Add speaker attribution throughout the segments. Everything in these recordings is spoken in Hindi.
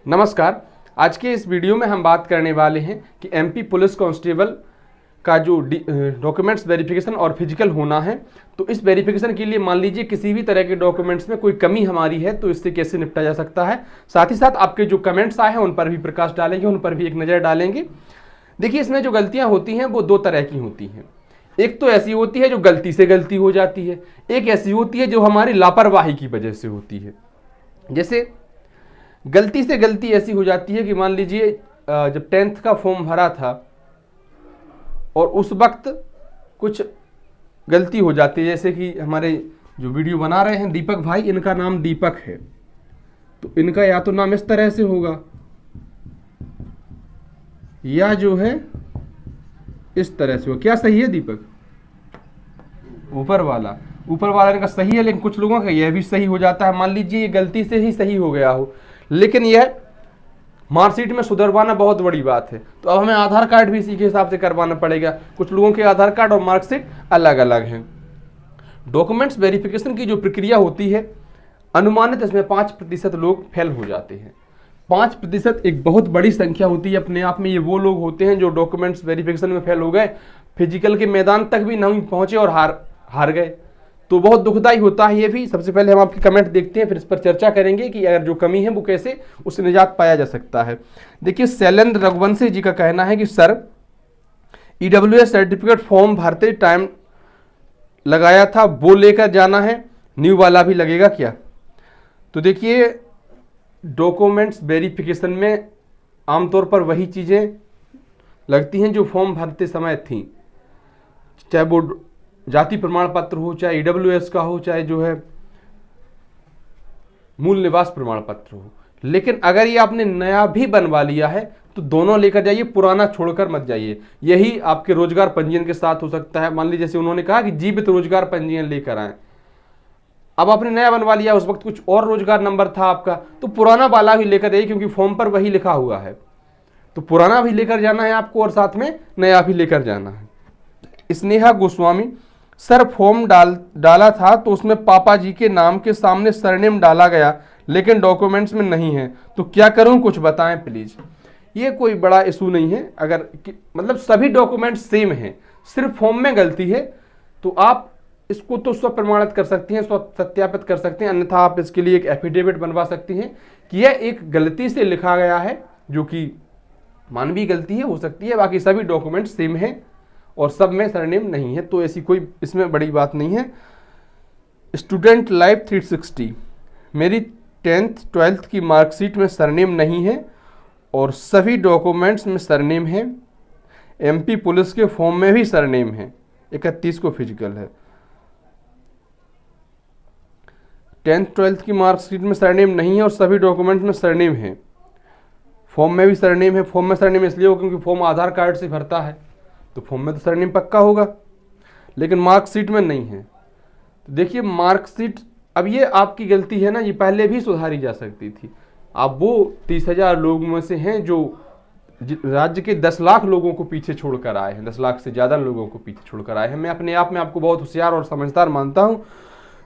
Speaker 1: नमस्कार। आज के इस वीडियो में हम बात करने वाले हैं कि एमपी पुलिस कांस्टेबल का जो डॉक्यूमेंट्स वेरिफिकेशन और फिजिकल होना है, तो इस वेरिफिकेशन के लिए मान लीजिए किसी भी तरह के डॉक्यूमेंट्स में कोई कमी हमारी है तो इससे कैसे निपटा जा सकता है। साथ ही साथ आपके जो कमेंट्स आए हैं उन पर भी प्रकाश डालेंगे, उन पर भी एक नज़र डालेंगे। देखिए, इसमें जो गलतियाँ होती हैं वो दो तरह की होती हैं। एक तो ऐसी होती है जो गलती से गलती हो जाती है, एक ऐसी होती है जो हमारी लापरवाही की वजह से होती है। जैसे गलती से गलती ऐसी हो जाती है कि मान लीजिए जब 10th का फॉर्म भरा था और उस वक्त कुछ गलती हो जाती है। जैसे कि हमारे जो वीडियो बना रहे हैं दीपक भाई, इनका नाम दीपक है तो इनका या तो नाम इस तरह से होगा या जो है इस तरह से होगा। क्या सही है दीपक? ऊपर वाला इनका सही है, लेकिन कुछ लोगों का यह भी सही हो जाता है। मान लीजिए ये गलती से ही सही हो गया हो, लेकिन यह मार्कशीट में सुधरवाना बहुत बड़ी बात है। तो अब हमें आधार कार्ड भी इसी के हिसाब से करवाना पड़ेगा। कुछ लोगों के आधार कार्ड और मार्कशीट अलग अलग हैं। डॉक्यूमेंट्स वेरिफिकेशन की जो प्रक्रिया होती है, अनुमानित इसमें 5% लोग फेल हो जाते हैं। 5% एक बहुत बड़ी संख्या होती है अपने आप में। ये वो लोग होते हैं जो डॉक्यूमेंट्स वेरिफिकेशन में फेल हो गए, फिजिकल के मैदान तक भी नहीं पहुंचे और हार गए। तो बहुत दुखदाई होता है ये भी। सबसे पहले हम आपके कमेंट देखते हैं, फिर इस पर चर्चा करेंगे कि अगर जो कमी है वो कैसे उससे निजात पाया जा सकता है। देखिए, शैलेंद्र रघुवंशी जी का कहना है कि सर, ईडब्ल्यूएस सर्टिफिकेट फॉर्म भरते टाइम लगाया था वो लेकर जाना है, न्यू वाला भी लगेगा क्या? तो देखिए, डॉक्यूमेंट्स वेरिफिकेशन में आमतौर पर वही चीज़ें लगती हैं जो फॉर्म भरते समय थी, चाहे वो जाति प्रमाण पत्र हो, चाहे ईडब्ल्यूएस का हो, चाहे जो है मूल निवास प्रमाण पत्र हो। लेकिन अगर ये आपने नया भी बनवा लिया है तो दोनों लेकर जाइए, पुराना छोड़कर मत जाइए। यही आपके रोजगार पंजीयन के साथ हो सकता है। मान लीजिए जैसे उन्होंने कहा कि जीवित रोजगार पंजीयन लेकर आए, अब आपने नया बनवा लिया, उस वक्त कुछ और रोजगार नंबर था आपका, तो पुराना वाला भी लेकर जाइए, क्योंकि फॉर्म पर वही लिखा हुआ है। तो पुराना भी लेकर जाना है आपको और साथ में नया भी लेकर जाना है। स्नेहा गोस्वामी, सर फॉर्म डाला था तो उसमें पापा जी के नाम के सामने सरनेम डाला गया, लेकिन डॉक्यूमेंट्स में नहीं है, तो क्या करूं, कुछ बताएं प्लीज। ये कोई बड़ा इशू नहीं है। अगर मतलब सभी डॉक्यूमेंट्स सेम हैं, सिर्फ फॉर्म में गलती है, तो आप इसको तो स्व प्रमाणित कर सकती हैं, स्व सत्यापित कर सकते हैं। अन्यथा आप इसके लिए एक एफिडेविट बनवा सकती हैं कि यह एक गलती से लिखा गया है, जो कि मानवीय गलती है, हो सकती है। बाकी सभी डॉक्यूमेंट सेम है और सब में सरनेम नहीं है, तो ऐसी कोई इसमें बड़ी बात नहीं है। स्टूडेंट लाइफ 360, मेरी 10th 12th की मार्कशीट में सरनेम नहीं है और सभी डॉक्यूमेंट्स में सरनेम है। एमपी पुलिस के फॉर्म में भी सरनेम है, 31 को फिजिकल है। 10th 12th की मार्कशीट में सरनेम नहीं है और सभी डॉक्यूमेंट्स में सरनेम है। फॉर्म में भी सरनेम है। फॉर्म में सरनेम इसलिए हो क्योंकि फॉर्म आधार कार्ड से भरता है, तो फॉर्म में तो सरनेम पक्का होगा, लेकिन मार्कशीट में नहीं है। तो देखिए, मार्कशीट, अब ये आपकी गलती है ना, ये पहले भी सुधारी जा सकती थी। आप वो 30,000 लोगों में से हैं जो राज्य के 10 लाख लोगों को पीछे छोड़कर आए हैं, 10 लाख से ज़्यादा लोगों को पीछे छोड़कर आए हैं। मैं अपने आप में आपको बहुत होशियार और समझदार मानता हूँ।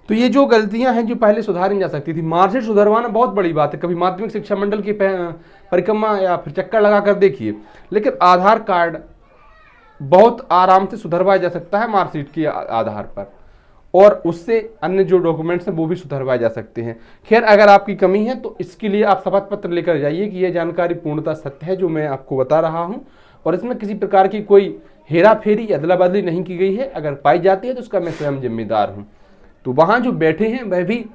Speaker 1: तो ये जो गलतियां हैं जो पहले सुधारी जा सकती थी, मार्कशीट सुधरवाना बहुत बड़ी बात है। कभी माध्यमिक शिक्षा मंडल की परिक्रमा या फिर चक्कर लगा कर देखिए। लेकिन आधार कार्ड बहुत आराम से सुधरवाया जा सकता है मार्कशीट के आधार पर, और उससे अन्य जो डॉक्यूमेंट्स हैं वो भी सुधरवाए जा सकते हैं। खैर, अगर आपकी कमी है तो इसके लिए आप शपथ पत्र लेकर जाइए कि यह जानकारी पूर्णतः सत्य है जो मैं आपको बता रहा हूं, और इसमें किसी प्रकार की कोई हेरा फेरी अदला बदली नहीं की गई है। अगर पाई जाती है तो उसका मैं स्वयं जिम्मेदार हूँ। तो वहाँ जो बैठे हैं वह भी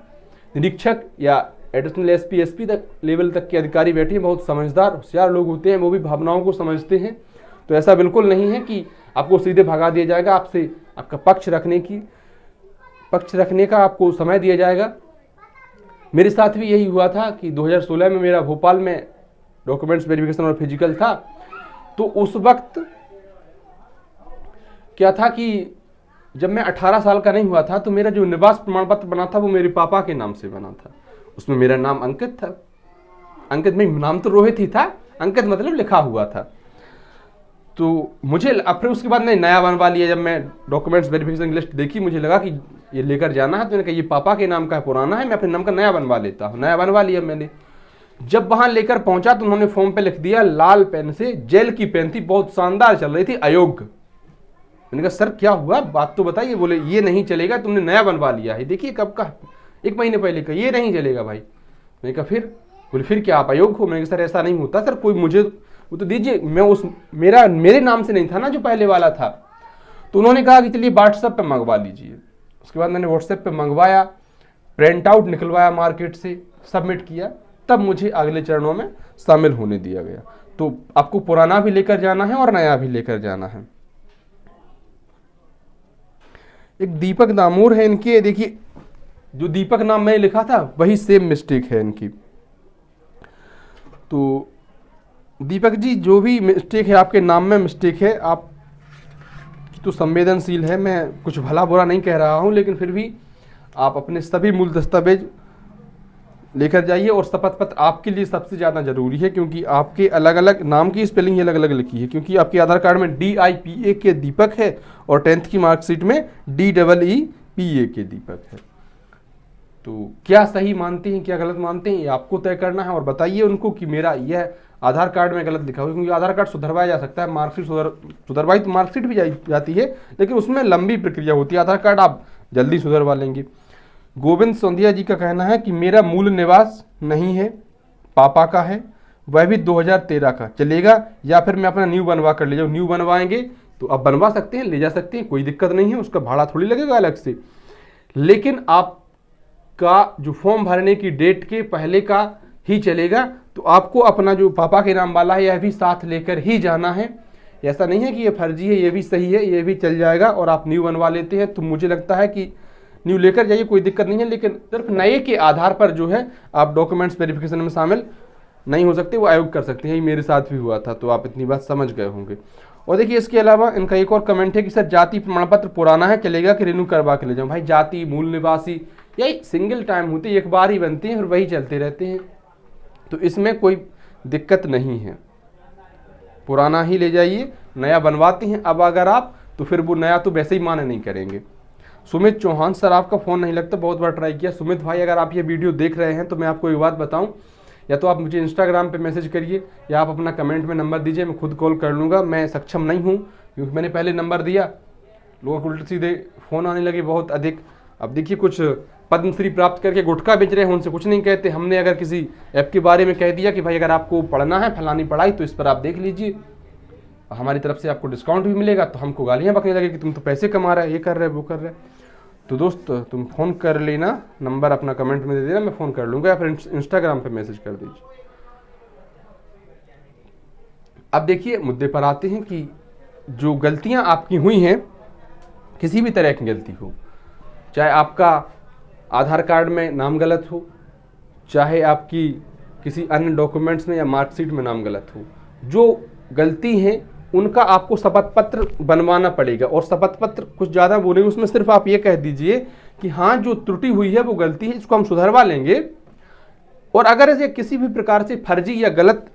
Speaker 1: निरीक्षक या एडिशनल एसपी, एसपी तक लेवल तक के अधिकारी बैठे हैं, बहुत समझदार होशियार लोग होते हैं, वो भी भावनाओं को समझते हैं। तो ऐसा बिल्कुल नहीं है कि आपको सीधे भगा दिया जाएगा, आपसे आपका पक्ष रखने का आपको समय दिया जाएगा। मेरे साथ भी यही हुआ था कि 2016 में मेरा भोपाल में डॉक्यूमेंट्स वेरिफिकेशन और फिजिकल था। तो उस वक्त क्या था कि जब मैं 18 साल का नहीं हुआ था तो मेरा जो निवास प्रमाण पत्र बना था वो मेरे पापा के नाम से बना था। उसमें मेरा नाम अंकित था। अंकित में नाम तो रोहित ही था, अंकित मतलब लिखा हुआ था। तो मुझे अब फिर उसके बाद मैं नया बनवा लिया। जब मैं डॉक्यूमेंट्स वेरिफिकेशन की लिस्ट देखी, मुझे लगा कि ये लेकर जाना है, तो मैंने कहा ये पापा के नाम का पुराना है, मैं अपने नाम का नया बनवा लेता हूँ। नया बनवा लिया मैंने। जब वहां लेकर पहुंचा तो उन्होंने फॉर्म पे लिख दिया लाल पेन से, जेल की पेन थी, बहुत शानदार चल रही थी, अयोग्य। मैंने कहा सर क्या हुआ, बात तो बताइए। बोले ये नहीं चलेगा, तुमने नया बनवा लिया है। देखिए कब का, 1 महीने पहले का, ये नहीं चलेगा भाई। मैंने कहा फिर? बोले फिर क्या आप अयोग्य हो? मैंने कहा सर ऐसा नहीं होता सर, कोई मुझे वो तो दीजिए। मैं उस मेरे नाम से नहीं था ना जो पहले वाला था। तो उन्होंने कहा कि चलिए व्हाट्सएप पे मंगवा लीजिए। उसके बाद मैंने व्हाट्सएप पे मंगवाया, प्रिंट आउट निकलवाया मार्केट से, सबमिट किया, तब मुझे अगले चरणों में शामिल होने दिया गया। तो आपको पुराना भी लेकर जाना है और नया भी लेकर जाना है। एक दीपक दामोर है इनके, देखिए जो दीपक नाम में लिखा था वही सेम मिस्टेक है इनकी। तो दीपक जी जो भी मिस्टेक है आपके नाम में मिस्टेक है, आप तो संवेदनशील है, मैं कुछ भला बुरा नहीं कह रहा हूं, लेकिन फिर भी आप अपने सभी मूल दस्तावेज लेकर जाइए। और शपथ पत्र आपके लिए सबसे ज़्यादा जरूरी है, क्योंकि आपके अलग अलग नाम की स्पेलिंग अलग अलग लिखी है, क्योंकि आपके आधार कार्ड में DIPA दीपक है और 10th की मार्कशीट में DEEPA दीपक है। तो क्या सही मानते हैं क्या गलत मानते हैं, ये आपको तय करना है। और बताइए उनको कि मेरा यह आधार कार्ड में गलत लिखा हुआ है, क्योंकि आधार कार्ड सुधरवाया जा सकता है, मार्कशीट सुधरवाई तो मार्कशीट भी जाती है, लेकिन उसमें लंबी प्रक्रिया होती है। आधार कार्ड आप जल्दी सुधरवा लेंगे। गोविंद सोंधिया जी का कहना है कि मेरा मूल निवास नहीं है, पापा का है, वह भी 2013 का, चलेगा या फिर मैं अपना न्यू बनवा कर ले जाऊँ? न्यू बनवाएंगे तो आप बनवा सकते हैं, ले जा सकते हैं, कोई दिक्कत नहीं है, उसका भाड़ा थोड़ी लगेगा अलग से। लेकिन आपका जो फॉर्म भरने की डेट के पहले का ही चलेगा, तो आपको अपना जो पापा के नाम वाला है यह भी साथ लेकर ही जाना है। ऐसा नहीं है कि ये फर्जी है, ये भी सही है, ये भी चल जाएगा और आप न्यू बनवा लेते हैं। तो मुझे लगता है कि न्यू लेकर जाइए, कोई दिक्कत नहीं है, लेकिन सिर्फ नए के आधार पर जो है आप डॉक्यूमेंट्स वेरिफिकेशन में शामिल नहीं हो सकते, वो अयोग्य कर सकते हैं। ये मेरे साथ भी हुआ था, तो आप इतनी बात समझ गए होंगे। और देखिए इसके अलावा इनका एक और कमेंट है कि सर जाति प्रमाण पत्र पुराना है, चलेगा कि रिन्यू करवा के ले जाऊँ? भाई जाति, मूल निवासी यही सिंगल टाइम होती है, एक बार ही बनती है और वही चलते रहते हैं, तो इसमें कोई दिक्कत नहीं है। पुराना ही ले जाइए, नया बनवाते हैं अब अगर आप, तो फिर वो नया तो वैसे ही माने नहीं करेंगे। सुमित चौहान, सर आपका फ़ोन नहीं लगता, बहुत बार ट्राई किया। सुमित भाई अगर आप ये वीडियो देख रहे हैं तो मैं आपको एक बात बताऊं, या तो आप मुझे इंस्टाग्राम पे मैसेज करिए या आप अपना कमेंट में नंबर दीजिए, मैं खुद कॉल कर लूँगा। मैं सक्षम नहीं हूँ क्योंकि मैंने पहले नंबर दिया, लोगों को उल्टे सीधे फ़ोन आने लगे बहुत अधिक। अब देखिए कुछ पद्मश्री प्राप्त करके गुटखा बेच रहे हैं, उनसे कुछ नहीं कहते। हमने अगर किसी ऐप के बारे में कह दिया कि भाई अगर आपको पढ़ना है फलानी पढ़ाई तो इस पर आप देख लीजिए, हमारी तरफ से आपको डिस्काउंट भी मिलेगा, तो हमको गालियाँ बकने लगे कि तुम तो पैसे कमा रहे, ये कर रहे वो कर रहे। तो दोस्त तुम फ़ोन कर लेना, नंबर अपना कमेंट में दे देना, मैं फ़ोन कर लूँगा, या फिर इंस्टाग्राम पे मैसेज कर दीजिए। अब देखिए मुद्दे पर आते हैं कि जो गलतियां आपकी हुई हैं, किसी भी तरह की गलती हो, चाहे आपका आधार कार्ड में नाम गलत हो, चाहे आपकी किसी अन्य डॉक्यूमेंट्स में या मार्कशीट में नाम गलत हो, जो गलती है उनका आपको शपथ पत्र बनवाना पड़ेगा। और शपथ पत्र कुछ ज़्यादा बोले, उसमें सिर्फ आप ये कह दीजिए कि हाँ जो त्रुटि हुई है वो गलती है, इसको हम सुधरवा लेंगे, और अगर इसे किसी भी प्रकार से फर्जी या गलत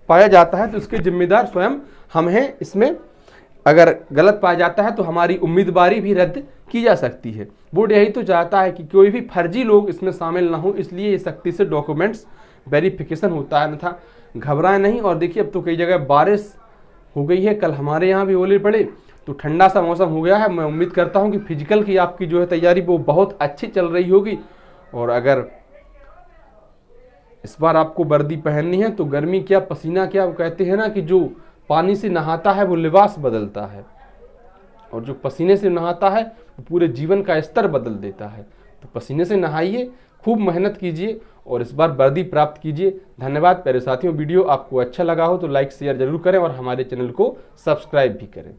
Speaker 1: पाया जाता है तो इसके जिम्मेदार स्वयं हम हैं। इसमें अगर गलत पाया जाता है तो हमारी उम्मीदवारी भी रद्द की जा सकती है। बोर्ड यही तो चाहता है कि कोई भी फर्जी लोग इसमें शामिल ना हो, इसलिए ये सख्ती से डॉक्यूमेंट्स वेरिफिकेशन होता है, अन्यथा घबराएं नहीं। और देखिए अब तो कई जगह बारिश हो गई है, कल हमारे यहाँ भी ओले पड़े, तो ठंडा सा मौसम हो गया है। मैं उम्मीद करता हूँ कि फिजिकल की आपकी जो है तैयारी वो बहुत अच्छी चल रही होगी। और अगर इस बार आपको वर्दी पहननी है तो गर्मी क्या पसीना क्या, वो कहते हैं ना कि जो पानी से नहाता है वो लिबास बदलता है, और जो पसीने से नहाता है वो पूरे जीवन का स्तर बदल देता है। तो पसीने से नहाइए, खूब मेहनत कीजिए और इस बार वर्दी प्राप्त कीजिए। धन्यवाद प्यारे साथियों। वीडियो आपको अच्छा लगा हो तो लाइक शेयर जरूर करें और हमारे चैनल को सब्सक्राइब भी करें।